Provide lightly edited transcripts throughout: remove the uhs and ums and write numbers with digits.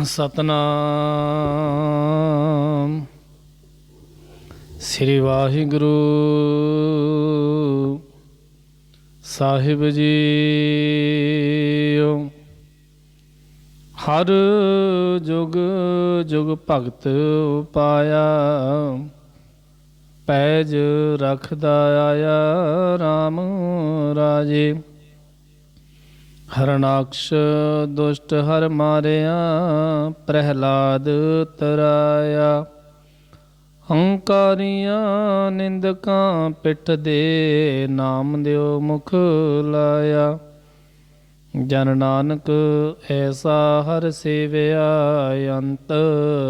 ਸਤਨਾਮ ਸ੍ਰੀ ਵਾਹਿਗੁਰੂ ਸਾਹਿਬ JIO. ਹਰ ਜੁਗ ਜੁਗ ਭਗਤ ਪਾਇਆ, ਪੈਜ ਰਖਦਾ ਆਇਆ RAM ਰਾਜੇ। ਹਰਨਾਕਸ਼ ਦੁਸ਼ਟ ਹਰ ਮਾਰਿਆ, ਪ੍ਰਹਿਲਾਦ ਤਰਾਇਆ। ਹੰਕਾਰੀਆਂ ਨਿੰਦਕਾਂ ਪਿੱਠ ਦੇ, ਨਾਮ ਦਿਓ ਮੁਖ ਲਾਇਆ। ਜਨ ਨਾਨਕ ਐਸਾ ਹਰ ਸੇਵਿਆ, ਅੰਤ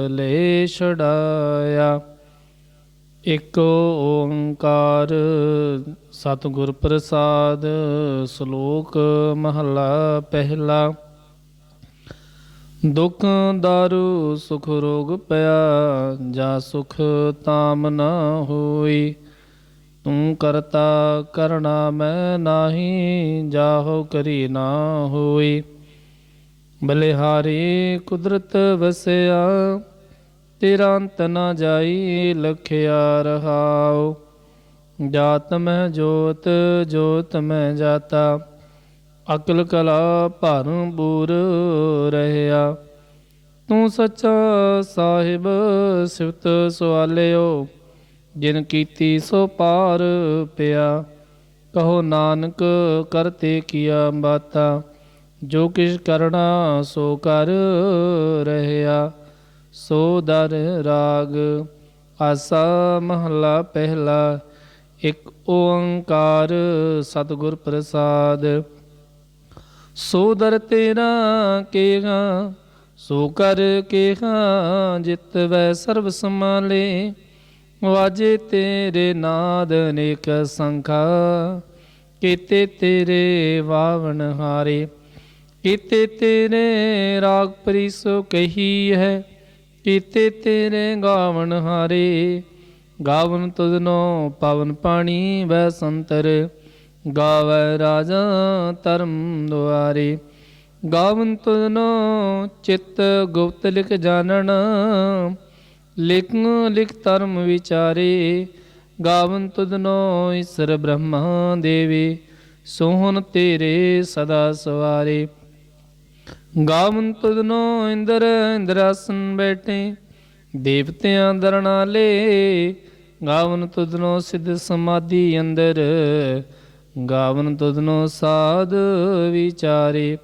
ਲੈ ਛਡਾਇਆ। ਇਕ ਓੰਕਾਰ ਸਤਿਗੁਰ ਪ੍ਰਸਾਦ, ਸ਼ਲੋਕ ਮਹਲਾ ਪਹਿਲਾ। ਦੁਖ ਦਾਰੂ ਸੁਖ ਰੋਗ ਪਿਆ, ਜਾ ਸੁਖ ਤਾਮ ਨਾ ਹੋਈ। ਤੂੰ ਕਰਤਾ ਕਰਣਾ ਮੈਂ ਨਾਹੀ, ਜਾਹੋ ਕਰੀ ਨਾ ਹੋਈ। ਬਲਿਹਾਰੀ ਕੁਦਰਤ ਵਸਿਆ, ਤੇਰਾ ਅੰਤ ਨਾ ਜਾਈ ਲਖਿਆ ਰਹਾਉ। ਜਾਤ ਮੈਂ ਜੋਤ ਜੋਤ ਮੈਂ ਜਾਤਾ, ਅਕਲ ਕਲਾ ਭਰਮ ਬੂਰ ਰਹਿਆ। ਤੂੰ ਸੱਚਾ ਸਾਹਿਬ ਸਿਫਤ ਸਵਾਲਿਓ, ਜਿਨ ਕੀਤੀ ਸੋ ਪਾਰ ਪਿਆ। ਕਹੋ ਨਾਨਕ ਕਰਤੇ ਕੀਆ ਬਾਤਾ, ਜੋ ਕਿਛ ਕਰਨਾ ਸੋ ਕਰ ਰਹਿਆ। ਸੋ ਦਰ ਰਾਗ ਆਸਾ ਮਹਲਾ ਪਹਿਲਾ। ਇਕ ਓੰਕਾਰ ਸਤਿਗੁਰ ਪ੍ਰਸਾਦ। ਸੋ ਦਰ ਤੇਰਾ ਕੇਹਾ, ਸੋ ਕਰ ਕੇਹਾ, ਜਿਤ ਵੈ ਸਰਬ ਸਮਾਲੇ। ਵਾਜੇ ਤੇਰੇ ਨਾਦ ਅਨੇਕ ਸੰਖਾ, ਕੀਤੇ ਤੇਰੇ ਵਾਵਣ ਹਾਰੇ। ਕੀਤੇ ਤੇਰੇ ਰਾਗ ਪ੍ਰੀਸੋ ਕਹੀ ਹੈ, ਕੀਤੇ ਤੇਰੇ ਗਾਵਣ ਹਾਰੇ। ਗਾਵਨ ਤੁਧਨੋ ਪਵਨ ਪਾਣੀ ਵੈ ਸੰਤਰ, ਗਾਵੈ ਰਾਜਾ ਧਰਮ ਦੁਆਰੇ। ਗਾਵਨ ਤੁਧਨੋ ਚਿੱਤ ਗੁਪਤ ਲਿਖ ਜਾਣਨ, ਲਿਖ ਲਿਖ ਧਰਮ ਵਿਚਾਰੇ। ਗਾਵਨ ਤੁਧਨੋ ਈਸਰ ਬ੍ਰਹਮਾ ਦੇਵੇ, ਸੋਹਣ ਤੇਰੇ ਸਦਾ ਸਵਾਰੇ। ਗਾਵਨ ਤੁਧਨੋ ਇੰਦਰ ਇੰਦਰਾਸਨ ਬੈਠੇ, ਦੇਵਤਿਆਂ ਦਰਨਾਲੇ। ਗਾਵਨ ਤੁਧਨੋ ਸਿੱਧ ਸਮਾਧੀ ਅੰਦਰ, ਗਾਵਨ ਤੁਧਨੋ ਸਾਧ ਵਿਚਾਰੇ।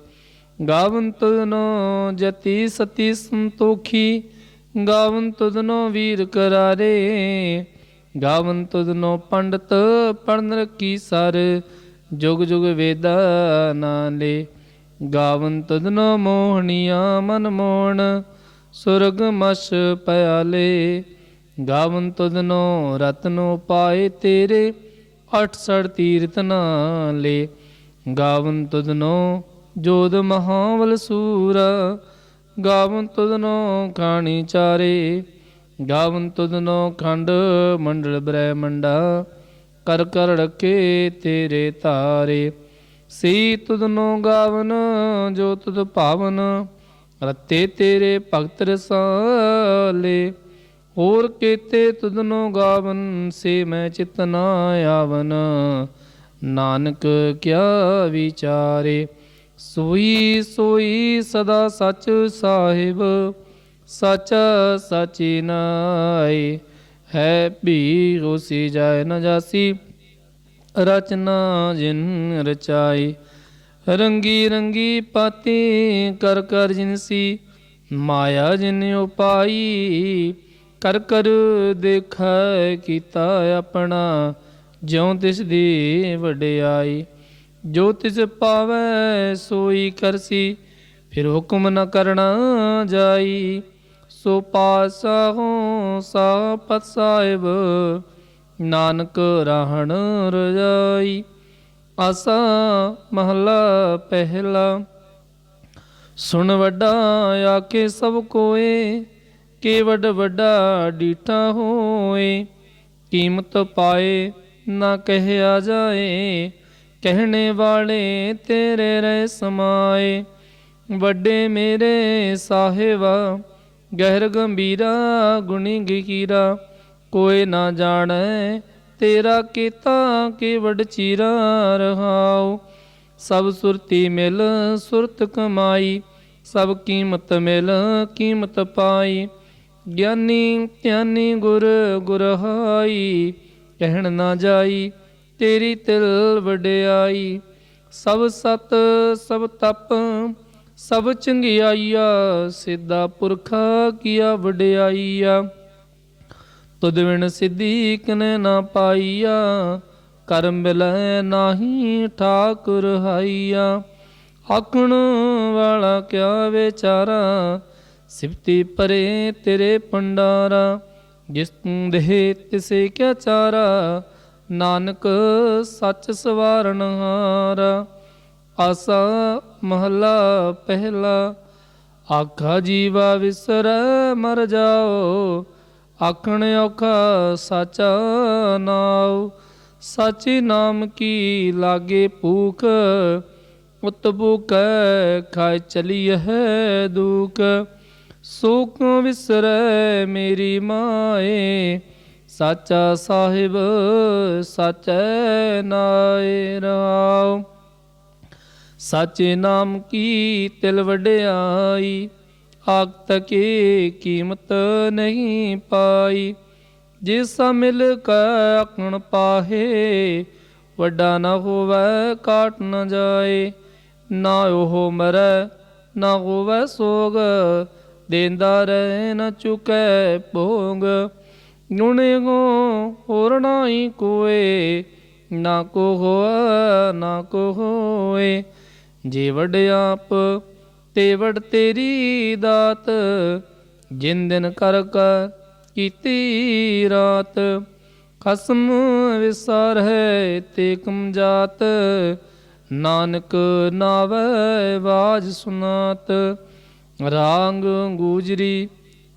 ਗਾਵਨ ਤੁਧਨੋ ਜਤੀ ਸਤੀ ਸੰਤੋਖੀ, ਗਾਵਨ ਤੁਧਨੋ ਵੀਰ ਕਰਾਰੇ। ਗਾਵਨ ਤੁਧਨੋ ਪੰਡਤ ਪੜਨ ਰਖੀ ਸਰ, ਜੁਗ ਜੁਗ ਵੇਦਾ ਨਾਲੇ। ਗਾਵਨ ਤੁਧਨੋ ਮੋਹਣੀਆਂ ਮਨ ਮੋਹਣ, ਸੁਰਗ ਮਛ ਪਿਆਲੇ। ਗਾਵਨ ਤੁਧਨੋ ਰਤਨੋ ਪਾਏ ਤੇਰੇ, 68 ਤੀਰਥ ਨਾਲੇ। ਗਾਵਨ ਤੁਧਨੋ ਜੋਧ ਮਹਾਬਲ ਸੂਰ, ਗਾਵਨ ਤੁਧਨੋ ਖਾਣੀ ਚਾਰੇ। ਗਾਵਨ ਤੁਧਨੋ ਖੰਡ ਮੰਡਲ ਬ੍ਰਹਮੰਡਾ, ਕਰ ਕਰ ਰਖੇ ਤੇਰੇ ਧਾਰੇ। ਸੀ ਤੁਧਨੋ ਗਾਵਨ ਜੋ ਤੁਧ ਭਾਵਨ, ਰਤੇ ਤੇਰੇ ਭਗਤ ਰਸਾਲੇ। ਹੋਰ ਕੀਤੇ ਤੁਧਨੋ ਗਾਵਨ, ਸੇ ਮੈਂ ਚਿਤ ਨਾ ਆਵਨ। ਨਾਨਕ ਕਿਆ ਵਿਚਾਰੇ। ਸੋਈ ਸੋਈ ਸਦਾ ਸਚ ਸਾਹਿਬ, ਸਚ ਸਚੀ ਨਾਈ। ਹੈ ਵੀ ਹੋਸੀ ਜਾਏ ਨ ਜਾਸੀ, ਰਚਨਾ ਜਿਨ ਰਚਾਈ। ਰੰਗੀ ਰੰਗੀ ਪਾਤੀ ਕਰ ਕਰ ਜਿਨਸੀ, ਮਾਇਆ ਜਿਨ ਉਪਾਈ। ਕਰ ਕਰ ਦੇਖੈ ਕੀਤਾ ਆਪਣਾ, ਜਿਉ ਤਿਸ ਦੀ ਵਡਿਆਈ। ਜੋ ਤਿਸ ਪਾਵੈ ਸੋਈ ਕਰਸੀ, ਫਿਰ ਹੁਕਮ ਨ ਕਰਨਾ ਜਾਈ। ਸੋ ਪਾਤਸ਼ਾਹੋ ਸਾ ਪਤ ਸਾਹਿਬ, ਨਾਨਕ ਰਾਹਣ ਰਜਾਈ। ਆਸਾ ਮਹਲਾ ਪਹਿਲਾ। ਸੁਣ ਵੱਡਾ ਆਖੇ ਸਭ ਕੋਏ, ਕੇ ਵੱਡ ਵੱਡਾ ਡੀਠਾ ਹੋਏ। ਕੀਮਤ ਪਾਏ ਨਾ ਕਹਿਆ ਜਾਏ, ਕਹਿਣੇ ਵਾਲੇ ਤੇਰੇ ਰਹਿ ਸਮਾਏ। ਵੱਡੇ ਮੇਰੇ ਸਾਹਿਬਾ ਗਹਿਰ ਗੰਭੀਰਾ ਗੁਣੀ ਗਹੀਰਾ ਕੋਇ ਨਾ ਜਾਣੈ ਤੇਰਾ ਕੀਤਾ ਕੇਵਡ ਚੀਰਾ ਰਹਾਉ। ਸਭ ਸੁਰਤੀ ਮਿਲ ਸੁਰਤ ਕਮਾਈ ਸਭ ਕੀਮਤ ਮਿਲ ਕੀਮਤ ਪਾਈ। ਗਿਆਨੀ ਧਿਆਨੀ ਗੁਰ ਗੁਰਹਾਈ ਕਹਿਣ ਨਾ ਜਾਈ ਤੇਰੀ ਤਿਲ ਵਡਿਆਈ। ਸਭ ਸਤ ਸਭ ਤਪ ਸਭ ਚੰਗਿਆਈਆ ਸਿੱਧਾ ਪੁਰਖਾ ਕੀਆ ਵਡਿਆਈਆ। ਤੁਧ ਬਿਨ ਸਿੱਧੀ ਕਿਨੇ ਨਾ ਪਾਈਆ ਕਰਮ ਮਿਲੈ ਨਾਹੀ ਠਾਕੁਰ ਹਾਈਆ। ਆਖਣ ਵਾਲਾ ਕਿਆ ਵਿਚਾਰਾ ਸਿਫਤੀ ਪਰੇ ਤੇਰੇ ਭੰਡਾਰਾ। ਜਿਸ ਤੂੰ ਦੇਹ ਤਿਸੇ ਕਿਆ ਚਾਰਾ ਨਾਨਕ ਸੱਚ ਸਵਾਰਨ ਹਾਰਾ। ਆਸਾ ਮਹਲਾ ਪਹਿਲਾ ਆਖਾ ਜੀਵਾ ਵਿਸਰੈ ਮਰ ਜਾਓ ਆਖਣ ਔਖਾ ਸਾਚਾ ਨਾਉ। ਸਾਚੇ ਨਾਮ ਕੀ ਲਾਗੇ ਭੂਖ ਉਤ ਭੂਖੈ ਖਾਇ ਚਲੀਐ ਦੁਖ। ਸੋਕ ਵਿਸਰੈ ਮੇਰੀ ਮਾਏ ਸਾਚਾ ਸਾਹਿਬ ਸਾਚੈ ਨਾਏ ਰਹਾਉ। ਸਾਚੇ ਨਾਮ ਕੀ ਤਿਲ ਵਡਿਆਈ ਆਖ ਕੀ ਕੀਮਤ ਨਹੀਂ ਪਾਈ। ਜਿਸਾ ਮਿਲ ਕੈ ਆਖਣ ਪਾਹੇ ਵੱਡਾ ਨਾ ਹੋਵੈ ਕਾਟ ਨਾ ਜਾਏ। ਨਾ ਉਹ ਮਰੈ ਨਾ ਹੋਵੈ ਸੋਗ ਦੇਂਦਾ ਰਹਿ ਨਾ ਚੁਕੈ ਭੋਗ। ਗੁਣੇ ਗੋ ਹੋਰ ਨਾਹੀ ਕੋਏ ਨਾ ਕੋ ਹੋਆ ਨਾ ਕੋ ਹੋਏ। ਜੇ ਵਡ ਆਪ ਤੇ ਵਡ ਤੇਰੀ ਦਾਤ ਜਿਨ ਦਿਨ ਕਰ ਕਰ ਕੀਤੀ ਰਾਤ। ਖਸਮ ਵਿਸਾਰਹਿ ਤੇ ਕਮ ਜਾਤ ਨਾਨਕ ਨਾਵੈ ਬਾਜ ਸੁਨਾਤ। ਰਾਗ ਗੂਜਰੀ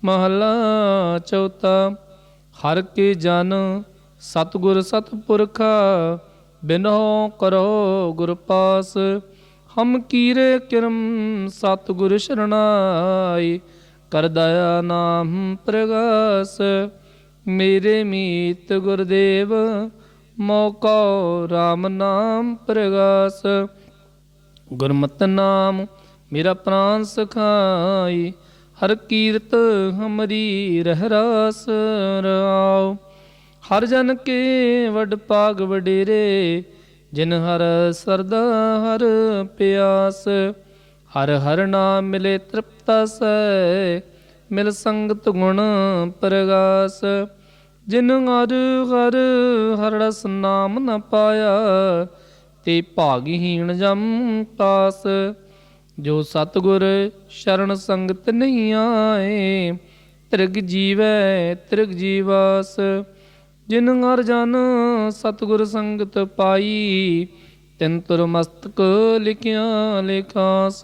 ਮਹਲਾ ਚੌਥਾ। ਹਰ ਕੇ ਜਨ ਸਤਿਗੁਰ ਸਤਿਪੁਰਖਾ ਬਿਨਹੁ ਕਰੋ ਗੁਰ ਪਾਸ। ਹਮ ਕੀਰੇ ਕਿਰਮ ਸਤਿਗੁਰ ਸ਼ਰਨਾਈ ਕਰ ਦਇਆ ਨਾਮ ਪ੍ਰਗਾਸ। ਮੇਰੇ ਮੀਤ ਗੁਰਦੇਵ ਮੋਕੋ RAM ਨਾਮ ਪ੍ਰਗਾਸ। ਗੁਰਮਤਿ ਨਾਮ ਮੇਰਾ ਪ੍ਰਾਨ ਸਖਾਈ ਹਰ ਕੀਰਤ ਹਮਰੀ ਰਹਿ ਰਾਸ ਰਾਉ। ਹਰ ਜਨ ਕੇ ਵਡ ਭਾਗ ਵਡੇਰੇ ਜਿਨ ਹਰ ਸਰਦਾ ਹਰ ਪਿਆਸ। ਹਰ ਹਰ ਨਾਮ ਮਿਲੇ ਤ੍ਰਿਪਤਾ ਸੈ ਮਿਲ ਸੰਗਤ ਗੁਣ ਪ੍ਰਗਾਸ। ਜਿਨ ਹਰ ਹਰ ਹਰ ਰਸ ਨਾਮ ਨ ਪਾਇਆ ਤੇ ਭਾਗਹੀਣ ਜਮ ਤਾਸ। ਜੋ ਸਤਿਗੁਰ ਸ਼ਰਨ ਸੰਗਤ ਨਹੀਂ ਆਏ ਤ੍ਰਿਗ ਜੀਵੈ ਤ੍ਰਿਗ ਜੀਵਾਸ। ਜਿਨ ਹਰ ਜਨ ਸਤਿਗੁਰ ਸੰਗਤ ਪਾਈ ਤਿਨ ਤੁਰ ਮਸਤਕ ਲਿਖਿਆ ਲਿਖਾਸ।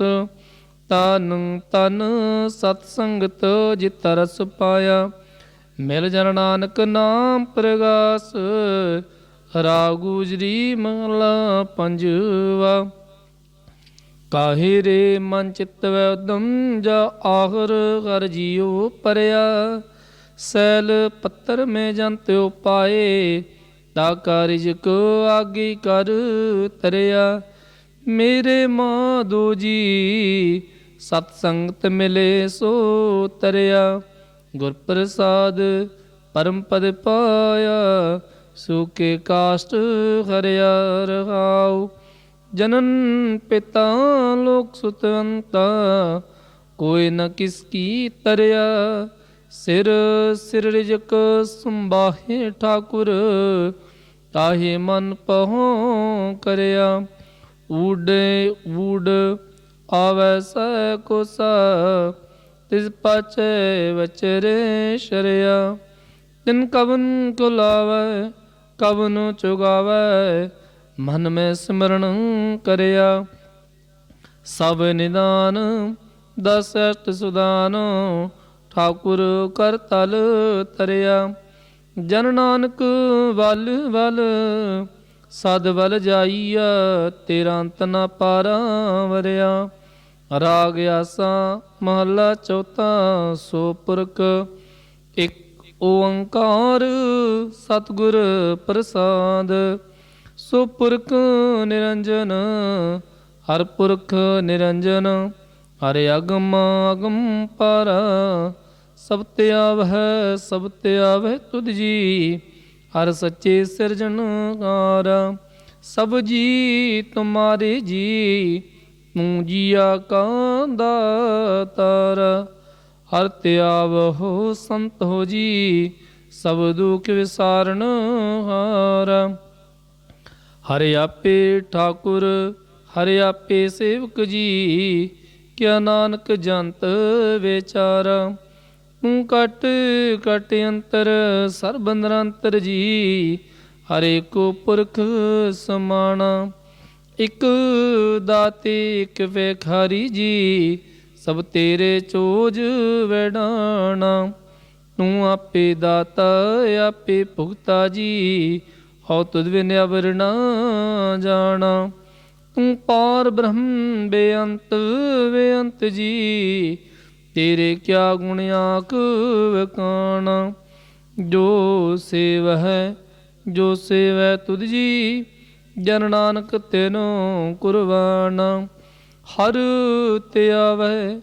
ਤਨ ਤਨ ਸਤ ਸੰਗਤ ਜਿਤ ਰਸ ਪਾਇਆ ਮਿਲ ਜਨ ਨਾਨਕ ਨਾਮ ਪ੍ਰਗਾਸ। ਰਾਗ ਗੁਜਰੀ ਮਹਲਾ ਪੰਜਵਾ। ਕਾਹੇ ਰੇ ਮਨ ਚਿਤ ਵੈ ਉਦਮ ਜਾ ਆਖਰ ਹਰ ਜੀਉ ਪਰਿਆ। ਸੈਲ ਪੱਤਰ ਮੈਂ ਜੰਤ ਉਪਾਏ ਤਾ ਕਾਰਜ ਕੋ ਆਗੇ ਕਰ ਤਰਿਆ। ਮੇਰੇ ਮਾਧੋ ਜੀ ਸਤ ਸੰਗਤ ਮਿਲੇ ਸੋ ਤਰਿਆ। ਗੁਰ ਪ੍ਰਸਾਦ ਪਰਮ ਪਦ ਪਾਇਆ ਸੂਕੇ ਕਾਸ਼ਟ ਹਰਿਆ ਰਹਾਉ। ਜਨਨ ਪਿਤਾ ਲੋਕ ਸੁਤਵੰਤਾ ਕੋਈ ਨ ਕਿਸ ਕੀ ਤਰਿਆ। ਸਿਰ ਸਿਰ ਰਿਜਕ ਸੰਭਾਹੇ ਠਾਕੁਰ ਤਾਹੇ ਮਨ ਪਹੁ ਕਰਿਆ। ਊਡੇ ਊਡ ਆਵੈ ਸੈ ਕੋਸਾ ਤਿਸ ਪਾਛੈ ਵਚਰੇ ਸ਼ਰਿਆ। ਤਿਨ ਕਵਨ ਕੋ ਲਾਵੈ ਕਵਨ ਚੁਗਾਵੈ ਮਨ ਮੈਂ ਸਿਮਰਨ ਕਰਿਆ। ਸਭ ਨਿਦਾਨ ਦਸ ਅਸ਼ਟ ਸੁਦਾਨ ਠਾਕੁਰ ਕਰ ਤਲ ਤਰਿਆ। ਜਨ ਨਾਨਕ ਵਲ ਵਲ ਸਦ ਵਲ ਜਾਈਆ ਤੇਰਾ ਅੰਤ ਨਾ ਪਾਰਾ ਵਰਿਆ। ਰਾਗ ਆਸਾ ਮਹੱਲਾ ਚੌਥਾ। ਸੋ ਪੁਰਖ ਇੱਕ ਓੰਕਾਰ ਸਤਿਗੁਰ ਪ੍ਰਸਾਦ। ਸੋ ਪੁਰਖ ਨਿਰੰਜਨ ਹਰ ਪੁਰਖ ਨਿਰੰਜਨ। ਹਰ ਅਗਮ ਅਗਮ ਪਰ ਸਭ ਤੇ ਆਵਹਿ ਸਭ ਤੇ ਆਵਹਿ ਤੁਧ ਜੀ। ਹਰ ਸੱਚੇ ਸਿਰਜਣਹਾਰ ਸਭ ਜੀ ਤੁਮਾਰੇ ਜੀ। ਤੂੰ ਜੀਆ ਕਾ ਦਾਤਾਰ ਹਰ ਤੇ ਆਵਹੁ ਸੰਤ ਹੋ ਜੀ। ਸਭ ਦੁਖ ਵਿਸਾਰਨ ਹਾਰ। ਹਰਿ ਆਪੇ ਠਾਕੁਰ ਹਰਿ ਆਪੇ ਸੇਵਕ ਜੀ। ਕਿਆ ਨਾਨਕ ਜੰਤ ਵਿਚਾਰਾ। ਤੂੰ ਕਟ ਕਟ ਅੰਤਰ ਸਰਬ ਨਿਰੰਤਰ ਜੀ। ਹਰੇ ਕੋ ਪੁਰਖ ਸਮਾਣਾ। ਇਕ ਦਾਤੇ ਇਕ ਵੇਖਾਰੀ ਜੀ। ਸਭ ਤੇਰੇ ਚੋਜ ਵੈਡਾਣਾ। ਤੂੰ ਆਪੇ ਦਾਤਾ ਆਪੇ ਭੁਗਤਾ ਜੀ। ਹਉ ਤੁਧ ਬਿਨ ਅਵਰ ਨਾ ਜਾਣਾ। ਤੂੰ ਪਾਰ ਬ੍ਰਹਮ ਬੇਅੰਤ ਬੇਅੰਤ ਜੀ। ਤੇਰੇ ਕਿਆ ਗੁਣ ਆਖ ਵਖਾਣਾ। ਜੋ ਸੇਵਹਿ ਜੋ ਸੇਵੈ ਤੁਧ ਜੀ। ਜਨ ਨਾਨਕ ਤੈਨੋ ਕੁਰਬਾਨਾ। ਹਰ ਤੇ ਆਵੈ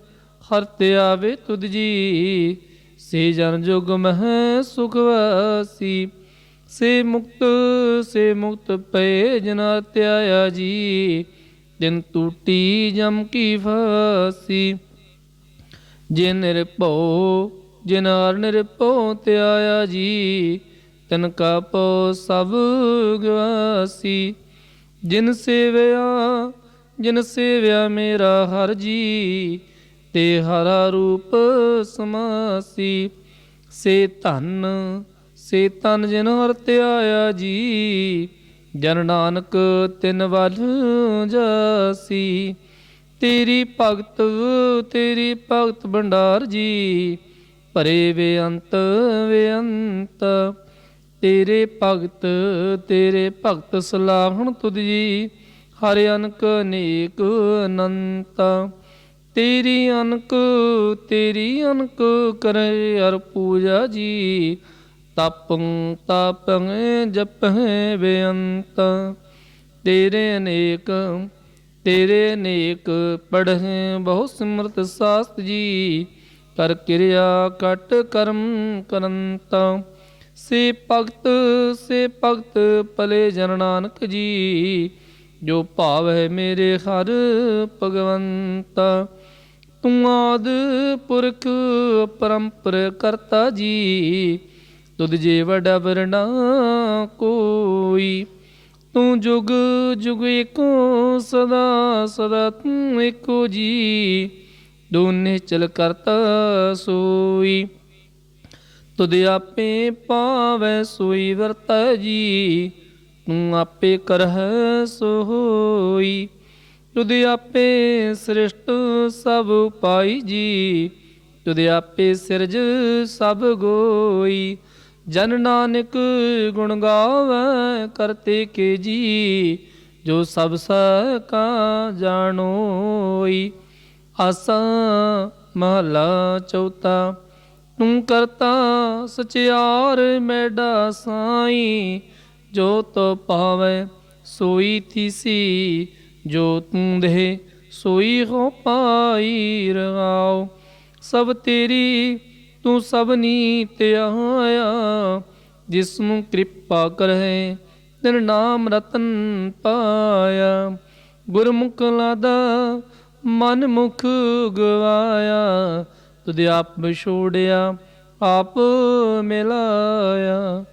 ਹਰ ਤੇ ਆਵੇ ਤੁਧ ਜੀ। ਸੇ ਜਨ ਜੁਗ ਮਹਿ ਸੁਖ ਵਾਸੀ। ਸੇ ਮੁਕਤ ਪਏ ਜਨ ਧਿਆਇਆ ਜੀ। ਦਿਨ ਟੂਟੀ ਜਮ ਕੀ ਫਾਸੀ। ਜੇ ਨਿਰਭਉ ਜਿਨ ਹਰਿ ਨਿਰਭਉ ਧਿਆਇਆ ਜੀ। ਤਿਨ ਕਾ ਭਉ ਸਭ ਗਵਾਸੀ। ਜਿਨ ਸੇਵਿਆ ਮੇਰਾ ਹਰਿ ਜੀ। ਤੇ ਹਰਾ ਰੂਪ ਸਮਾਸੀ। ਸੇ ਧਨ ਜਿਨ ਹਰਿ ਧਿਆਇਆ ਜੀ। ਜਨ ਨਾਨਕ ਤਿਨ ਵੱਲ ਜਾਸੀ। ਤੇਰੀ ਭਗਤ ਭੰਡਾਰ ਜੀ। ਭਰੇ ਬੇਅੰਤ ਬੇਅੰਤ। ਤੇਰੇ ਭਗਤ ਸਲਾਹਣ ਤੁਧ ਜੀ। ਹਰਿ ਅਨਕ ਅਨੇਕ ਅਨੰਤ। ਤੇਰੀ ਅਨਕ ਕਰੇ ਹਰ ਪੂਜਾ ਜੀ। ਤਪੰ ਜਪਹਿ ਬੇਅੰਤ। ਤੇਰੇ ਅਨੇਕ ਪੜ੍ਹੇ ਬਹੁ ਸਿਮਰਤ ਸਾਸਤ ਜੀ। ਕਰ ਕਿਰਿਆ ਕਟ ਕਰਮ ਕਰੰਤਾ। ਸੇ ਭਗਤ ਭਲੇ ਜਨ ਨਾਨਕ ਜੀ। ਜੋ ਭਾਵੈ ਮੇਰੇ ਹਰਿ ਭਗਵੰਤਾ। ਤੂੰ ਆਦਿ ਪੁਰਖ ਪਰੰਪਰ ਕਰਤਾ ਜੀ। ਤੁਧ ਜੇ ਵਡਾ ਵਰਨਾ ਕੋਈ। ਤੂੰ ਜੁਗ ਜੁਗ ਏਕੋ ਸਦਾ ਸਦਾ ਤੂੰ ਏਕੋ ਜੀ। ਦੋਨੇ ਚਲ ਕਰਤਾ ਸੋਈ। ਤੁਧ ਆਪੇ ਪਾਵੈ ਸੋਈ ਵਰਤੈ ਜੀ। ਤੂੰ ਆਪੇ ਕਰਹਿ ਸੋ ਹੋਈ। ਤੁਧ ਆਪੇ ਸ੍ਰਿਸ਼ਟ ਸਭ ਪਾਈ ਜੀ। ਤੁਧ ਆਪੇ ਸਿਰਜ ਸਭ ਗੋਈ। ਜਨ ਨਾਨਕ ਗੁਣ ਗਾਵੈ ਕਰਤੇ ਕੇ ਜੀ। ਜੋ ਸਭ ਸਕਾ ਜਾਣੋਈ। ਆਸਾ ਮਹੱਲਾ ਚੌਥਾ। ਤੂੰ ਕਰਤਾ ਸਚਿਆਰ ਮੈਡਾ ਸਾਈ। ਜੋ ਤੋ ਪਾਵੈ ਸੋਈ ਥੀਸੀ। ਜੋ ਤੂੰ ਦੇ ਸੋਈ ਹੋ ਪਾਈ ਰਹਾਉ। ਸਭ ਤੇਰੀ ਤੂੰ ਸਭਨੀ ਧਿਆਇਆ। ਜਿਸ ਨੂੰ ਕਿਰਪਾ ਕਰਹਿ ਤਿਨ ਨਾਮ ਰਤਨ ਪਾਇਆ। ਗੁਰਮੁਖ ਲਾਦਾ ਮਨ ਮੁਖ ਗਵਾਇਆ। ਤੁਧ ਆਪ ਵਿਛੋੜਿਆ ਆਪ ਮਿਲਾਇਆ।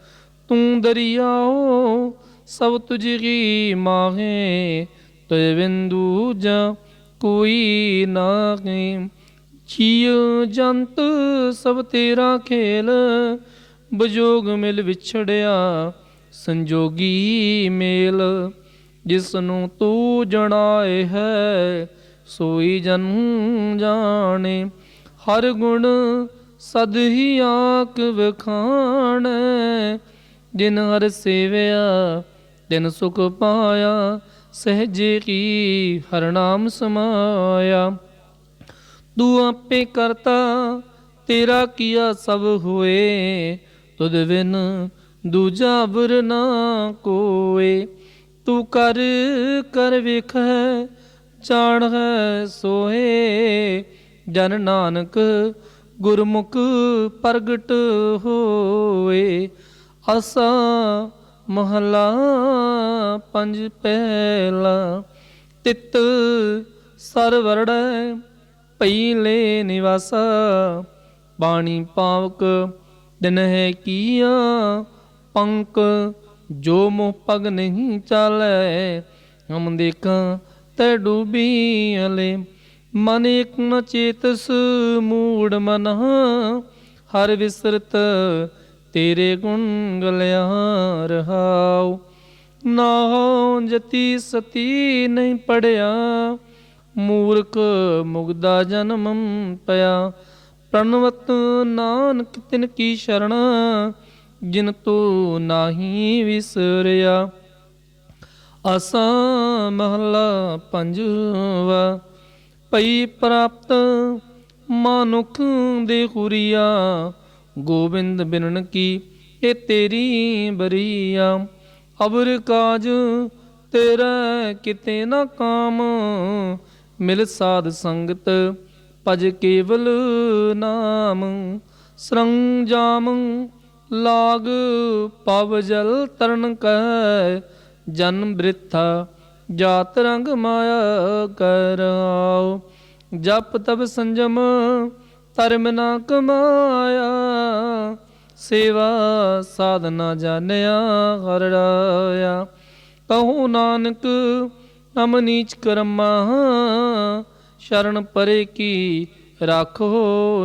ਤੂੰ ਦਰਿਆਓ ਸਭ ਤੁਝੀ ਮਾਹੇ। ਤੁਝ ਬਿਨ ਦੂਜਾ ਕੋਈ ਨਾਹੀ। ਜੀਵ ਜੰਤ ਸਭ ਤੇਰਾ ਖੇਲ। ਬਜੋਗ ਮਿਲ ਵਿਛੜਿਆ ਸੰਜੋਗੀ ਮੇਲ। ਜਿਸ ਨੂੰ ਤੂੰ ਜਣਾਏ ਹੈ ਸੋਈ ਜਨ ਜਾਣੇ। ਹਰ ਗੁਣ ਸਦ ਹੀ ਆਖ ਵਖਾਣੈ। ਜਿਨ ਹਰਿ ਸੇਵਿਆ ਤਿਨ ਸੁਖ ਪਾਇਆ। ਸਹਿਜੇ ਕੀ ਹਰਿ ਨਾਮ ਸਮਾਇਆ। तू आपे करता तेरा किया सब होए, तुद बिन दूजा बुर ना कोए। तू कर कर वेख जान है सोए, जन नानक गुरमुख प्रगट होए। आसा महला पंज पहला, तित सर वरड़ै पई ले निवासा। बाणी पावक दिन है किया पंक, जो मोह पग नहीं चालै। हम देखा तै डूबी अले, मन एक न चेतस मूड मन। हर विसरत तेरे गुण गलिया रहाओ। नाहो जति सती नहीं पढ़िया, मूर्ख मुगदा जन्मम पया। प्रणवत नानक तिन की शरण, जिन तू नाही विसरिया। आसा महला पंजवा, पई प्राप्त मानुख दे हुरिया। गोबिंद बिनन की ये तेरी बरिया। अबर काज तेरा किते न काम, मिल साध संगत भज केवल नाम। सरंजाम लाग पव जल तरन कह, जन्म बृथा जात रंग माया कराओ। जप तब संजम धर्म ना कमाया, सेवा साधना जानिया हर राया। कहो नानक हम नीच कर्मा, शरण परे की राखो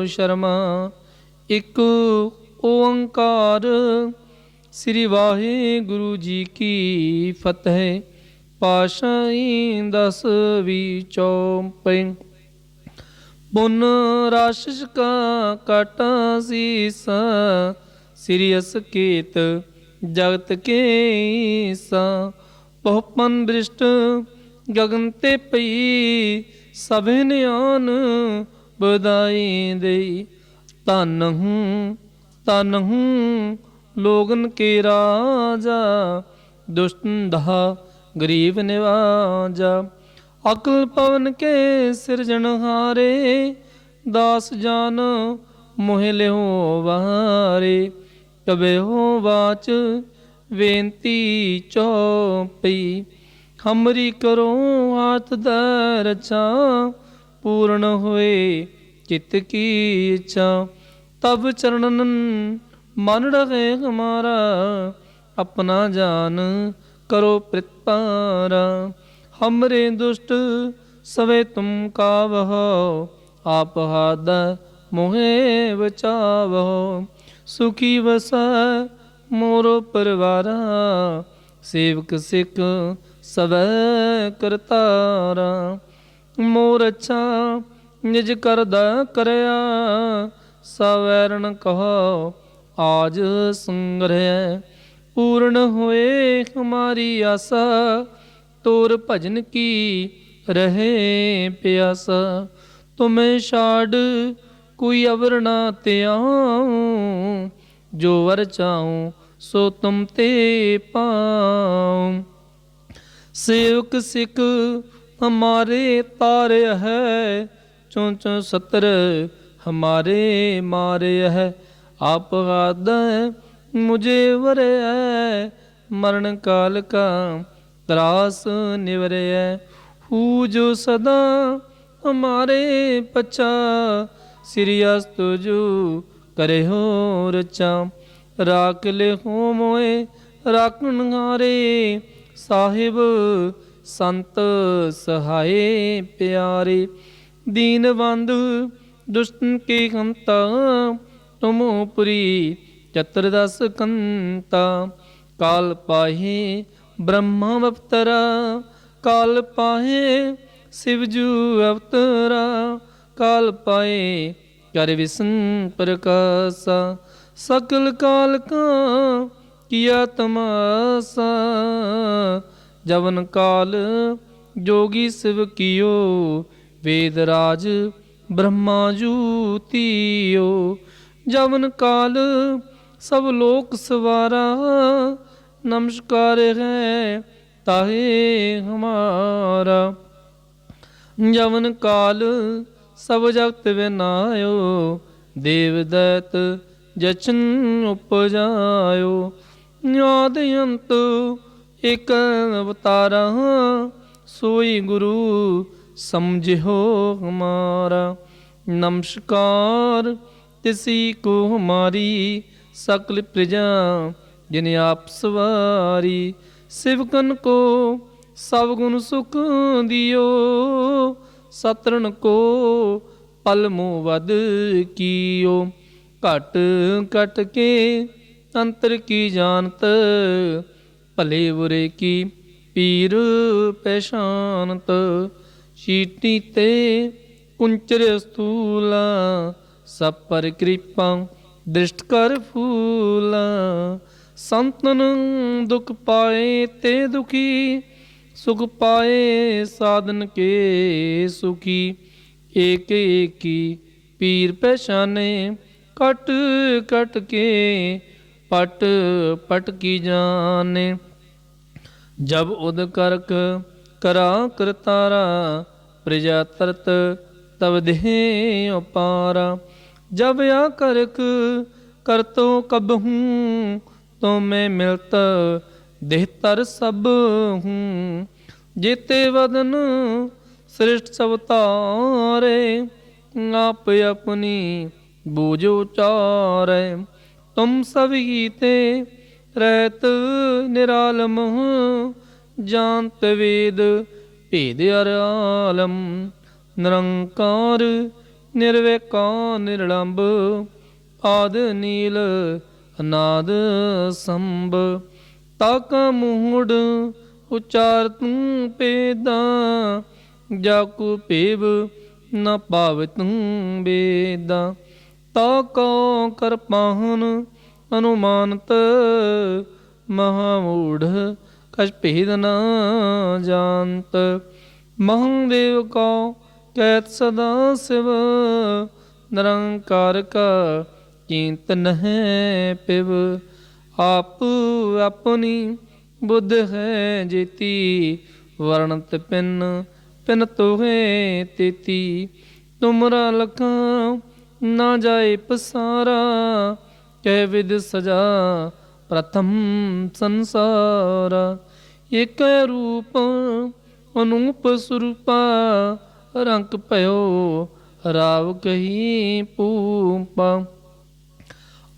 शर्मा। एक ओंकार श्री वाहे गुरु जी की फतेह। पाशाई 10ਵੀਂ चौपे। पुन राशिष का काटा सीसा, श्री असकेत जगत के ईसा। बहुपन बृष्ट गगन ते पई, सभे नियान बधाई दई। धन हूँ लोगन के राजा, दुष्ट दहा गरीब निवाजा। अकल पवन के सिरजनहारे, दास जान मोह लिहो वारे। कबे हो वाच बेनती चौपई, हमरी करो हाथ दर रचा। पूर्ण होए चित्त की इच्छा, तब चरणन मन रहे हमारा। अपना जान करो प्रतिपारा, हमरे दुष्ट सवे तुम कावहो। आप हाथ मोहे बचावो, सुखी वसै मोरो परिवारा। सेवक सिख सवै करतारा, मोर अच्छा निज करदा करया। सवैरण कहो आज संग्रह, पूर्ण होए हमारी आशा। तोर भजन की रहे प्यासा, तुम्हें छाड़ कोई अवर ना त्याऊं। जो वर चाहूं सो तुम ते पाऊं। सेवक सिख हमारे तारे है, चौं चौं सतर हमारे मारे है। आप हाथ मुझे वरे है, मरण काल का त्रास निवरे है। हू जो सदा हमारे पछा, श्री अस्त जो करे हो रचा। राख ले हो मोए राखन हारे, साहिब संत सहाय प्यारे। दीनबंधु दुष्टन के हंता, तुम पुरी चतुर्दश कंता। काल पाहे ब्रह्मा अवतरा, काल पाहे शिवजू अवतरा। काल पाए कर विष्णु प्रकाशा, सकल काल का किया तमाशा। जवन काल जोगी शिव कियो, वेद राज ब्रह्मा जूतियो। जवन काल सब लोक सवारा, नमस्कार है ताहे हमारा। जवन काल सब जगत विनायो, देव दैत जचन उपजायो। आदि अंत एक अवतारा, सोई गुरु समझो हमारा। नमस्कार तिसी को हमारी, सकल प्रजा जिन आप सवारी। सिवकन को सब गुण सुख दियो, सतरन को पल मुँह वध कियो। घट घट के अंतर की जानत, भले बुरे की पीर पहचानत। चीटी ते कुंचर स्थूला, सब पर कृपा दृष्ट कर फूला। संतन दुख पाए ते दुखी, सुख पाए साधन के सुखी। एक एक की पीर पहचाने, कट कट के पट पट की जाने। जब उद करक करा करतारा, प्रजा तरत तब देह अपारा। जब या करक कर तो कब हूँ, तो मैं मिलता देह तर सब हूँ। जेते वदन श्रेष्ठ सब तारे, आप अपनी बूझो चारे। तुम सब ही ते रहत निरालम, जानत वेद भेद अरालम। निरंकार निर्विकार निर्लंब, आद नील अनाद संभ। ताका मूड उचार तू पेदा, जाकू पेव न पाव तू बेदा। ताका कर पाहन अनुमानत, महामूढ़ कछ भेद न जानत। महादेव का कहत सदा शिव, निरंकार का चिंतन है पिव। आप अपनी बुद्ध है जेती, वर्णत पिन पिन तोहे तेती। तुमरा लखा ना जाए पसारा, कह विद सजा प्रथम संसारा। एक रूप अनूप स्वरूपा, रंग भयो राव कही पूपा।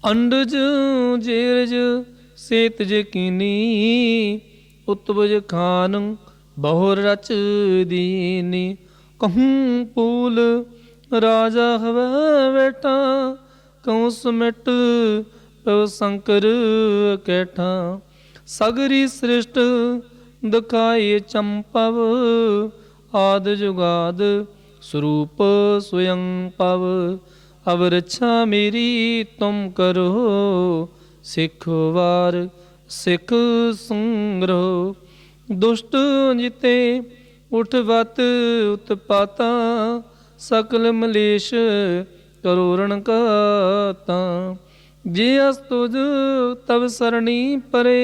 अंडज जेरज सेतज कीनी, उत्वज खान बहुर रच दीनी। कहूँ पूल राजा हवै बेटा, कहूँ सुमिट पव शंकर कैठा। सगरी सृष्ट दिखाए चंपव, आद जुगाद स्वरूप स्वयं पव। अब रक्षा मेरी तुम करो, सिख वार सिख संग्रह। दुष्ट जिते उठवत उत्पाता, सकल मलेश करोरण कहता। जे अस्तुज तब सरणी परे,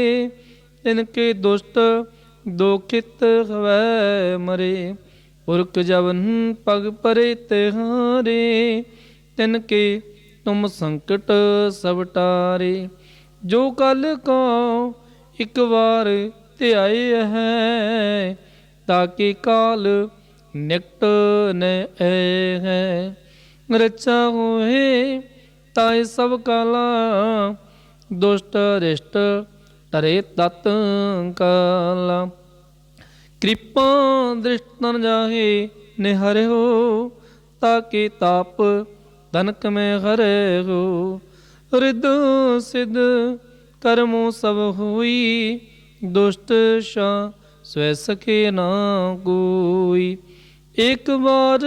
इनके दुष्ट दोखित हवै मरे। पुरख जवन पग परे तिहारे, तिनके तुम संकट सब टारे। जो कल को एक बार ध्याए है, ताकि काल निकट न है। रचा होए ताए सब काला, दुष्ट रिष्ट टरे तत काला। कृपा दृष्ट न जाहे निहरे हो, ताकि ताप धनक में हरे हो। रिद सिद्ध कर्मों सब हुई, दुष्ट शा स्वै सके ना कोई। एक बार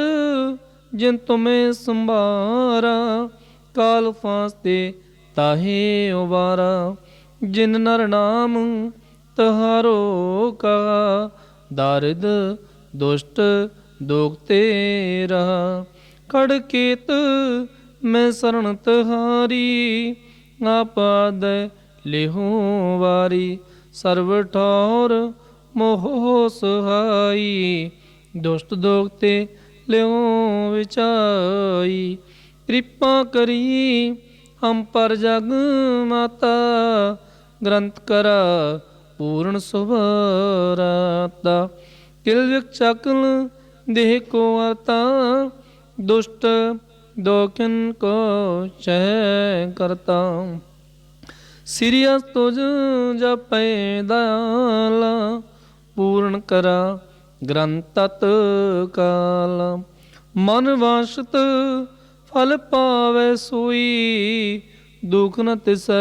जिन तुम्हें संभारा, काल फांसते ताहे उबारा। जिन नर नाम तहारो कहा, दारिद दुष्ट दोखते रहा। खड़ केत मैं शरण तहारी, आपाद लेहू वारी, सर्व ठौर मोह सहाई, दुष्ट दोगते लियो विचाई। कृपा करी हम पर जग माता, ग्रंथ करा पूर्ण सुभराता। किल विक चकल देह को आता, दुष्ट दोखिन को चह करता। सिरियस तुझ जपै दयाला, पूर्ण करा ग्रंथ तत् काला। मन वांछत फल पावै सोई, दुख न तिसै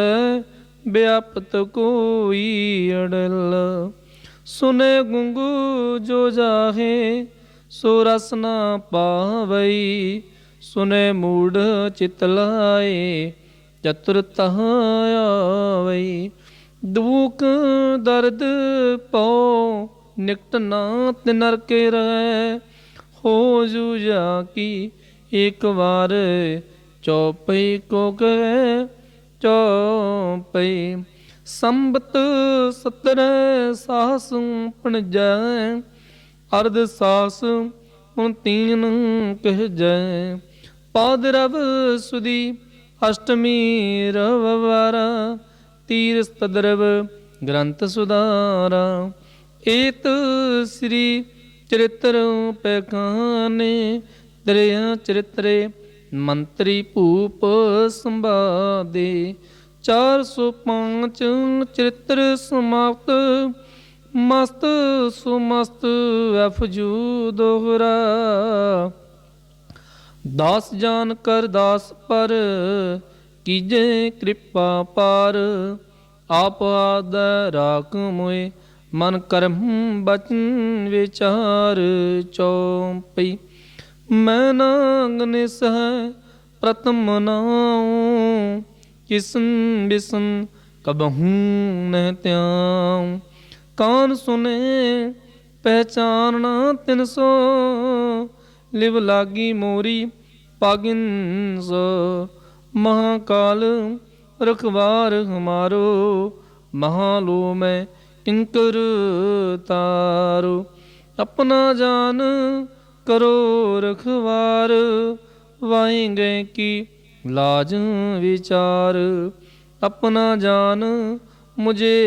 व्यापत कोई अड़ल। सुने गुंगु जो जाहे, सो रस न पावई, सुने मूढ़ चित लाए, चतुर तहाँ आवई। दुख दर्द पौ निकट ना तिनर के रहे, हो जूझा की एक बार, चौपई को कहे चौपई। संबत 17 सास पण जाए, अर्ध सास पुन 3 कह जाए। पाद रव सुदी अष्टमी रववारा, तीर तद्रव ग्रंथ सुधारा। एत श्री चरित्र पैखाने, त्रेय चरित्रे मंत्री भूप संवादे। 405 चरित्र समाप्त, मस्त सुमस्त अफजू दोहरा। दास जान कर दास पर, कीजे कृपा पार। आप आदर राख मोए, मन कर्म बचन विचार। चौपई मैं नांग निसह प्रथम नाऊं, किसन बिसन कबहूँ न त्याऊं। कान सुने पहचानना तिन सो, लिव लागी मोरी पागिन सो। महाकाल रखवार हमारो, महालो में किंकर तारो। अपना जान करो रखवार, वाएंगे की लाज विचार। अपना जान मुझे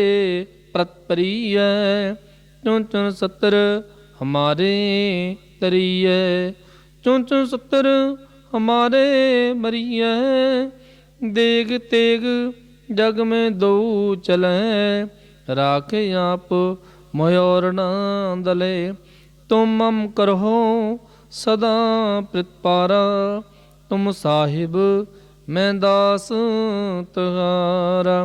प्रतप्रिय, चुन चुन 70 हमारे तरिय। चुन चुन 70 हमारे मरिय, देग तेग जग में दो चले। राखे आप मोर न दले, तुम मम करहो सदा प्रतिपारा। तुम साहिब मैं दास तुम्हारा।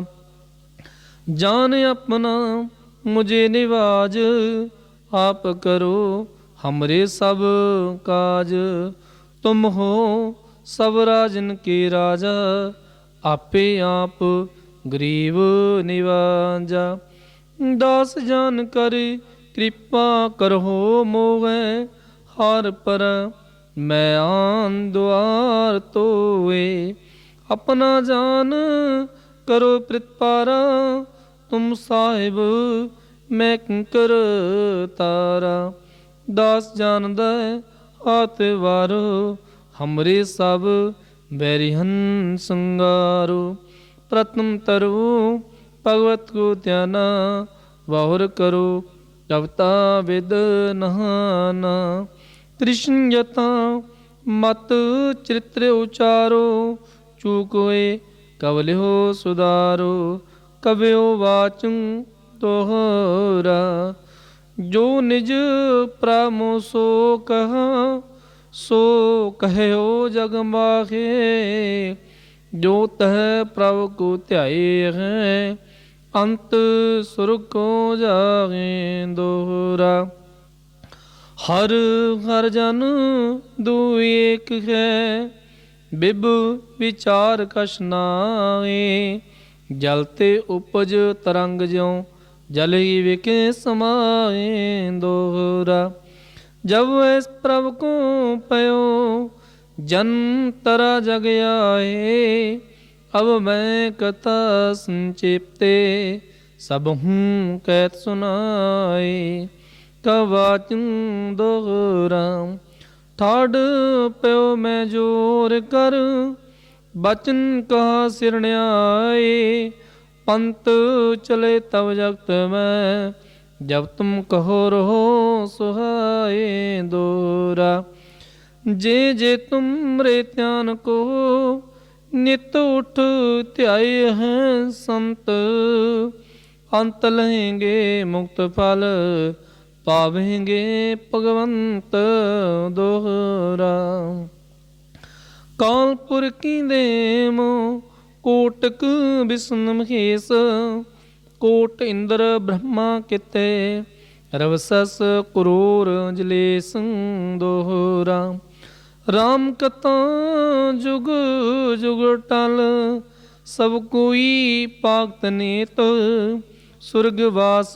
जान अपना मुझे निवाज, आप करो हमरे सब काज। तुम हो सब राजन के राजा, आपे आप गरीब निवाजा। दास जान कर कृपा करहो मोहे, हार पर मैं आन द्वार तोए। अपना जान करो प्रतिपारा, तुम साहिब मैं किंकर तारा। दास जान दे हाथ वारो, हमरे सब बैरिहन संगारो। प्रथम तरु भगवत को ध्याना, वाहुर करो कविता विद नहाना। कृष्ण यथा मत चरित्र उचारो, चूक होए कवलिहो सुधारो। कव्यो वाचुं तोहरा, जो निज प्रामो सो कहा। सो कहो जग माहे, जो तह प्रभु को ध्याए है। अंत सुर्ग को जागे दोहरा। हर हर जन दू एक है, बिब विचार कछ नाए। जलते उपज तरंग ज्यों, जल ही विके समाए दोहरा। जब इस प्रभु को पयो जन्म तरा जग आए, अब मैं कथा संचेपते, सब हूँ कहत सुनाए। कवाचन दोहरा ठाड प्यो मैं जोर कर, बचन कहा सिर न्याय। पंत चले तब जगत में, जब तुम कहो रहो सुहाए। दोरा जे जे तुम रे ध्यान को, नित उठ ध्याय हैं संत। अंत लहेंगे मुक्त फल, पावेंगे भगवंत। दोहरा कालपुर की देम कोटक विष्णु महेश, कोट इंद्र ब्रह्मा किते, रवसस क्रूर जलेश। दोहरा राम कथा जुग जुग टल, सब कोई पागत नेत। सुरगवास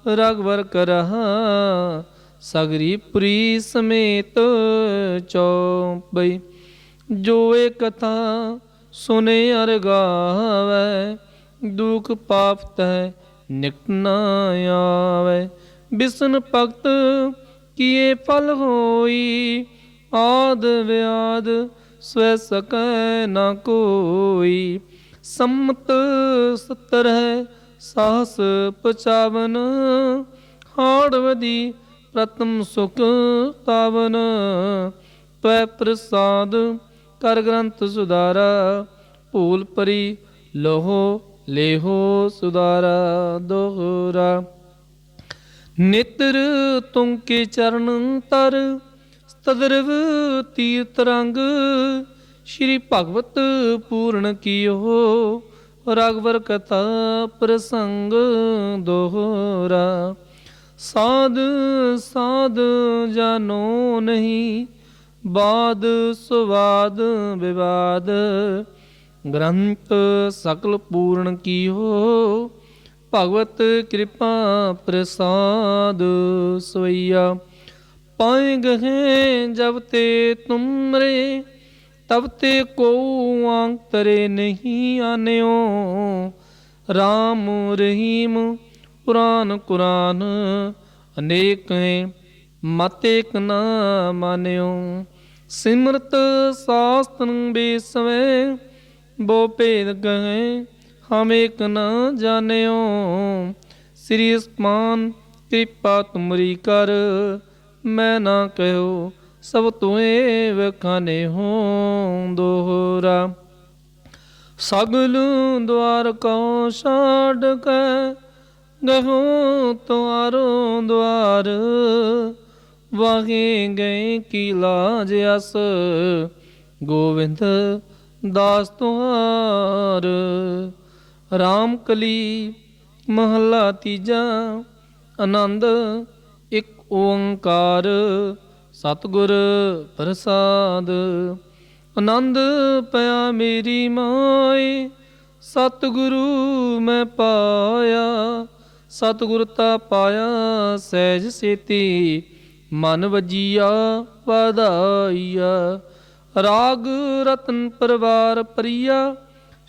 राघवर करहा, सगरी पुरी समेत। चौपई जो ए कथा सुने अर गावै, दुख पाप तह निकट न आवे। बिसन भगत किए फल होई, आद व्याध स्व सकै न कोई। सम्मत 70 साहस 55, हाड़वदी प्रथम सुख तावन। त्वै प्रसाद कर ग्रंथ सुधारा, भूल परी लोहो लेहो सुधारा। दोहरा नेत्र तुमके चरण तर, तदरव तीर्थ रंग। श्री भगवत पूर्ण कियो, राघवर कथा प्रसंग। दोहरा साध साध जानो नहीं, बाद सुवाद विवाद। ग्रंथ सकल पूर्ण कियो, भगवत कृपा प्रसाद। सोइया पाए गहे जब ते तुमरे, तब ते को आंक तरे नहीं आन्यो। राम रहीम पुराण कुरान, अनेक हैं मत एक न मान्यो। सिमरत शास्त्र बेसवे, बो भेद कहे हम एक न जान्यो। श्री स्मान कृपा तुमरी कर, मैं ना कहो सब तुए वखाने हो। दोहरा सगल द्वार को छाड़ के, गहो तुम्हारो द्वार। वाहे गए की लाज अस, गोविंद दास तुहार। राम कली महला तीजा, आनंद एक ओंकार। सतगुर प्रसाद आनंद पया मेरी माए, सतगुरु मैं पाया। सतगुरता पाया सहज सेती, मन वजिया वाधाइया। राग रतन परवार प्रिया,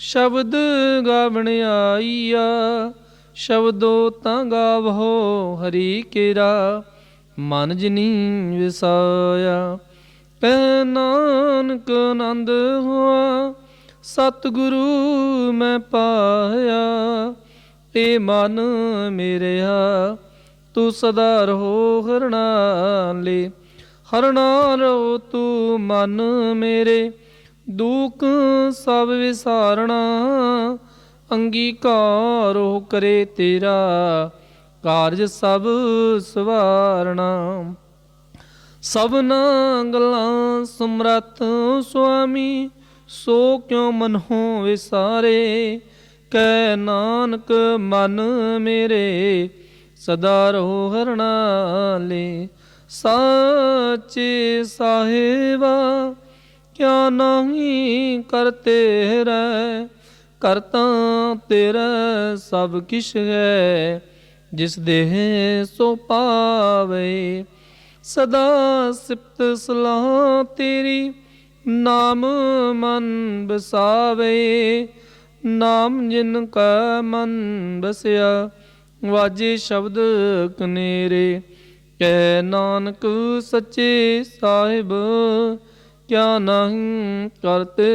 शब्द गावण आईया। शब्दो ता गावहो हरि केरा, मन जिनी विसाया। कह नानक आनंद हुआ, सतगुरु मैं पाया। ए मन मेरेया तू सदा रहो हरणाले। हरना रहो तू मन मेरे, दुख सब विसारना। अंगीकार हो करे तेरा, कारज सब सवारना। सबना गल्लां समरथ स्वामी, सो क्यों मन हो विसारे। कै नानक मन मेरे, सदा रहो हरणाले। साचे साहेबा क्या नहीं करते रह, करता तेरा सब किश है। जिस देह सो पावे, सदा सिफत सलाह तेरी ਨਾਮ ਮਨ ਵਸਾਵੇ। ਨਾਮ ਜਿਨ ਕਾ ਮਨ ਬਸਿਆ, ਵਾਜੇ ਸ਼ਬਦ ਕਨੇਰੇ। ਕਹਿ ਨਾਨਕ ਸੱਚੇ ਸਾਹਿਬ, ਕਿਆ ਨਹੀਂ ਕਰਤੇ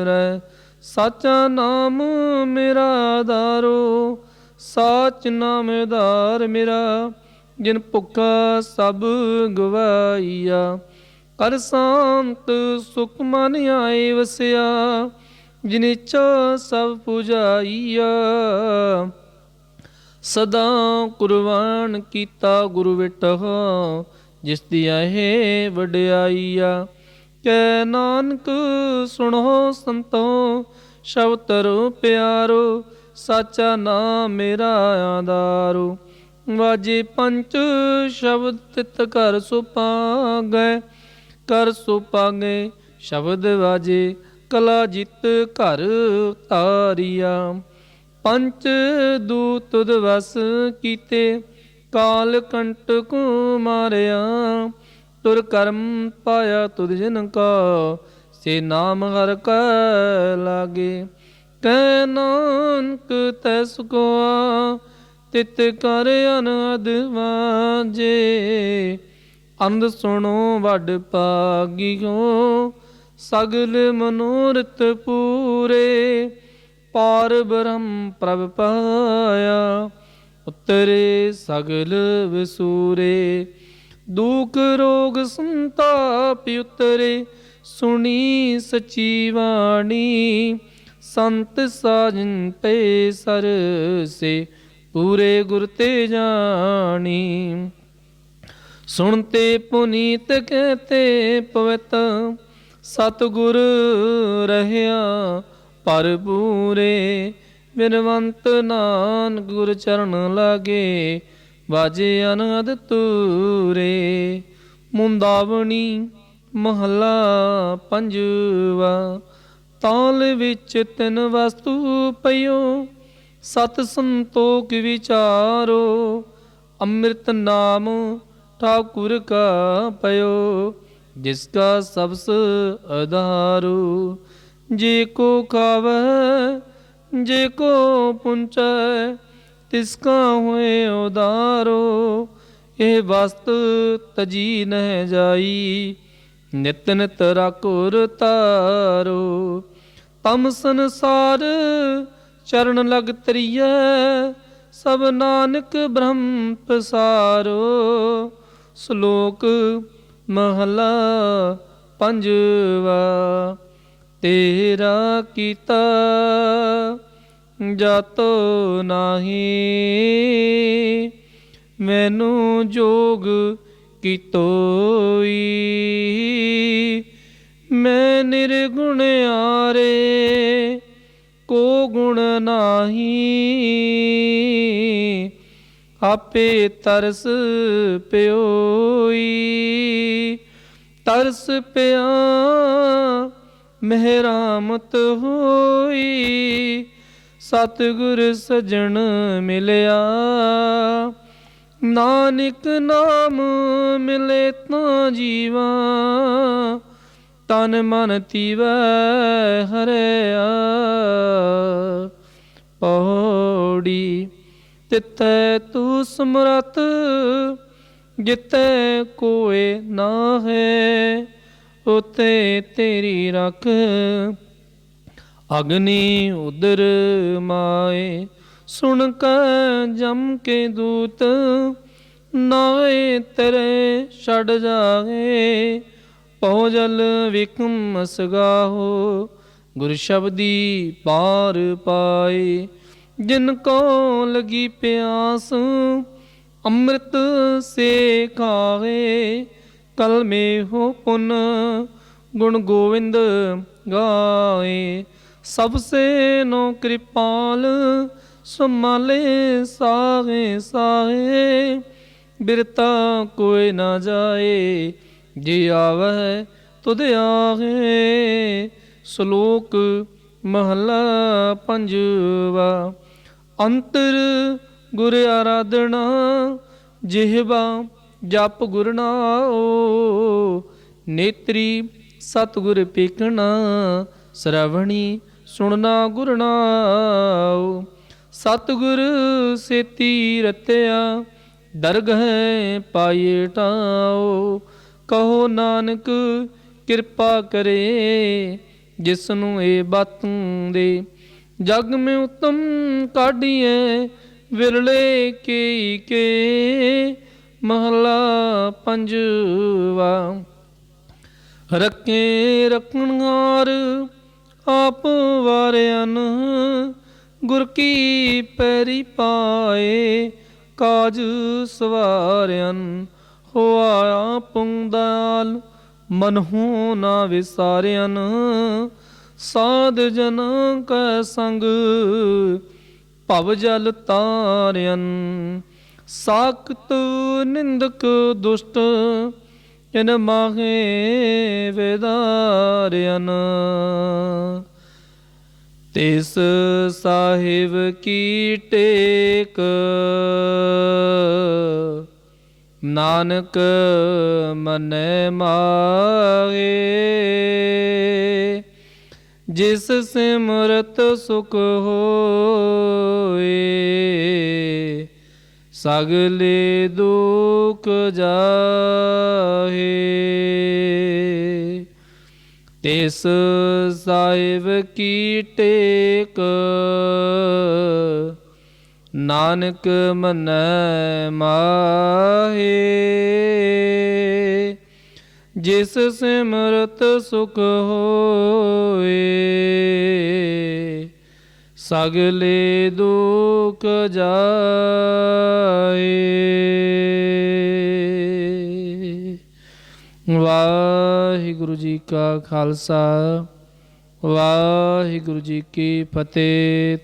ਰਹਿ। ਸਾਚਾ ਨਾਮ ਮੇਰਾ ਆਧਾਰੋ, ਸਾਚ ਨਾਮ ਆਧਾਰ ਮੇਰਾ। ਜਿਨ ਭੁੱਖਾ ਸਭ ਗਵਾਈਆ, ਕਰ ਸ਼ਾਂਤ ਸੁਖ ਮਨ ਆਏ ਵਸਿਆ। ਜਿਨ ਇੱਛਾ ਸਭ ਪੁਜਾਈਆ, ਸਦਾ ਕੁਰਬਾਨ ਕੀਤਾ ਗੁਰੂ ਵਿਟਹੁ। ਜਿਸ ਦੀ ਹੈ ਵਡਿਆਈਆ। ਕਹਿ ਨਾਨਕ ਸੁਣੋ ਸੰਤੋ, ਸ਼ਬਦ ਤਰੋ ਪਿਆਰੋ। ਸਾਚਾ ਨਾਮ ਮੇਰਾ ਆਧਾਰੋ, ਵਾਜੇ ਪੰਚ ਸ਼ਬਦ ਤਿਤ ਘਰ ਸੁਪਾਗੈ। ਕਰ ਸੁਪਾਗੈ ਸ਼ਬਦ ਵਾਜੇ, ਕਲਾ ਜਿਤ ਘਰ ਧਾਰੀਆ। ਪੰਚ ਦੂਤ ਤੁਧ ਵਸ ਕੀਤੇ, ਕਾਲ ਕੰਟਕ ਮਾਰਿਆ। ਤੁਰ ਕਰਮ ਪਾਇਆ ਤੁਧ ਜਿਨ ਕਾ, ਸੇ ਨਾਮ ਹਰਿ ਕੈ ਲਾਗੇ। ਕਹਿ ਨਾਨਕ ਤੈ ਸੁਖਵਾ, ਤਿਤ ਕਰ ਅਨਹਦ ਵਾਜੇ। ਅੰਧ ਸੁਣੋ ਵੱਡ ਭਾਗਿਓ, ਸਗਲ ਮਨੋਰਥ ਪੂਰੇ। ਪਾਰ ਬ੍ਰਹਮ ਪ੍ਰਭ ਪਾਇਆ, ਉਤਰੇ ਸਗਲ ਵਿਸੂਰੇ। ਦੁਖ ਰੋਗ ਸੰਤਾਪ ਉਤਰੇ, ਸੁਣੀ ਸਚੀ ਬਾਣੀ। ਸੰਤ ਸਾਜਨ ਤੇ ਸਰਸੇ, ਪੂਰੇ ਗੁਰ ਤੇ ਜਾਣੀ। ਸੁਣਤੇ ਪੁਨੀਤ ਕਹਤੇ ਪਵਿੱਤ, ਸਤਿਗੁਰ ਰਹਿਆ ਭਰਪੂਰੇ। ਬਿਨਵੰਤ ਨਾਨਕ ਗੁਰ ਚਰਨ ਲਾਗੇ, ਵਾਜੇ ਅਨਹਦ ਤੂਰੇ। ਮੁੰਦਾਵਣੀ ਮਹਲਾ ਪੰਜਵਾ। ਤਾਲ ਵਿੱਚ ਤਿੰਨ ਵਸਤੂ ਪਈਓ, ਸਤ ਸੰਤੋਖ ਵਿਚਾਰੋ। ਅੰਮ੍ਰਿਤ ਨਾਮ ਠਾਕੁਰ ਕਾ ਪਇਓ, ਜਿਸ ਕਾ ਸਬਸ ਆਧਾਰੋ। ਜੇ ਕੋ ਖਾਵੈ ਜੇ ਕੋ ਪੁੰਚੈ, ਤਿਸ ਕਾ ਹੋਏ ਉਦਾਰੋ। ਇਹ ਵਸਤ ਤਜੀ ਨਹਿ ਜਾਈ, ਨਿਤ ਨਿਤ ਰਾਖੁਰ ਤਾਰੋ। ਤਮ ਸੰਸਾਰ ਚਰਨ ਲਗ ਤਰੀਐ, ਸਭ ਨਾਨਕ ਬ੍ਰਹਮ ਪਸਾਰੋ। ਸ਼ਲੋਕ ਮਹਲਾ ਪੰਜਵਾ। ਤੇਰਾ ਕੀਤਾ ਜਾਤੋ ਨਾਹੀ, ਮੈਨੂੰ ਜੋਗ ਕੀਤੋਈ। ਮੈਂ ਨਿਰਗੁਣ ਆਰੇ, ਕੋ ਗੁਣ ਨਾਹੀ। ਆਪੇ ਤਰਸ ਪਿਓਈ, ਤਰਸ ਪਿਆ ਮਹਿਰਾਮਤ ਹੋਈ। ਸਤਿਗੁਰ ਸਜਣ ਮਿਲਿਆ, ਨਾਨਕ ਨਾਮ ਮਿਲੇ ਤਾਂ ਜੀਵਾ। ਤਨ ਮਨ ਤੀਵੈ ਹਰਿਆ। ਪੌੜੀ ਤਿੱਥੈ ਤੂੰ ਸਮਰੱਥ, ਜਿੱਤੈ ਕੋਇ ਨਾ ਹੈ। ਉਤੇ ਤੇਰੀ ਰਖ, ਅਗਨੀ ਉਦਰ ਮਾਏ। ਸੁਣ ਕੈ ਜਮ ਕੇ ਦੂਤ, ਨਾਏ ਤੇਰੇ ਛੱਡ ਜਾਏ। ਪਉ ਜਲ ਵਿਕਮ ਸਗਾਹੋ, ਗੁਰ ਸ਼ਬਦੀ ਪਾਰ ਪਾਏ। ਜਿਨ ਕੋ ਲਗੀ ਪਿਆਸ, ਅੰਮ੍ਰਿਤ ਸੇ ਖਾਵੇ। ਕਲ ਮੇ ਹੋ ਪੁਨ, ਗੁਣ ਗੋਵਿੰਦ ਗਾਏ। ਸਭ ਸੇ ਨੋ ਕਿਰਪਾਲ, ਸੰਭਾਲੇ ਸਾਹੇ ਸਾਹੇ। ਬਿਰਤਾ ਕੋਈ ਨਾ ਜਾਏ, ਜੇ ਆਵੈ ਤੁਧ ਆਹੇ। ਸ਼ਲੋਕ ਮਹਲਾ ਪੰਜਵਾ। ਅੰਤਰ ਗੁਰ ਆਰਾਧਨਾ, ਜਿਹਵਾ ਜਪ ਗੁਰ ਨਾਉ। ਨੇਤਰੀ ਸਤਿਗੁਰ ਪੇਖਣਾ ਸਰਵਣੀ ਸੁਣਨਾ ਗੁਰ ਨਾਉ। ਸਤਿਗੁਰ ਸੇਤੀ ਰਤਿਆ ਦਰਗਹਿ ਪਾਈਏ ਟਾਉ। ਕਹੋ ਨਾਨਕ ਕਿਰਪਾ ਕਰੇ ਜਿਸਨੂੰ ਇਹ ਬਾਤੋਂ ਦੇ। ਜਗ ਮੈਂ ਉਤਮ ਕਾਢੀਐ ਵਿਰਲੇ ਕੇ ਕੇ। ਮਹਲਾ ਪੰਜਵਾ। ਰੱਖੇ ਰੱਖਣਹਾਰ ਆਪ ਵਾਰਿਆਨ। ਗੁਰ ਕੀ ਪੈਰੀ ਪਾਏ ਕਾਜ ਸਵਾਰਿਆਨ। ਹੋਆ ਪੁੰਗਦਾਲ ਮਨਹੁ ਨਾ ਵਿਸਾਰਿਆਨ। ਸਾਧ ਜਨ ਕੈ ਸੰਗ ਭਵ ਜਲ ਤਾਰਿਆਨ। ਸਾਖਤ ਨਿੰਦਕ ਦੁਸ਼ਟ ਇਨ ਮਾਹੇ ਵਿਦਾਰਿਆਨ। ਤਿਸ ਸਾਹਿਬ ਕੀ ਟੇਕ ਨਾਨਕ ਮਨੈ ਮਾਹੇ। ਜਿਸ ਸਿਮਰਤ ਸੁਖ ਹੋਏ ਸਗਲੇ ਦੁਖ ਜਾਹੇ। ਤਿਸ ਸਾਹਿਬ ਕੀ ਟੇਕ ਨਾਨਕ ਮਨੈ ਮਾਹੇ। ਜਿਸ ਸਿਮਰਤ ਸੁਖ ਹੋਏ ਸਗਲੇ ਦੁਖ ਜਾਏ। ਵਾਹਿਗੁਰੂ ਜੀ ਕਾ ਖਾਲਸਾ ਵਾਹਿਗੁਰੂ ਜੀ ਕੀ ਫਤਿਹ।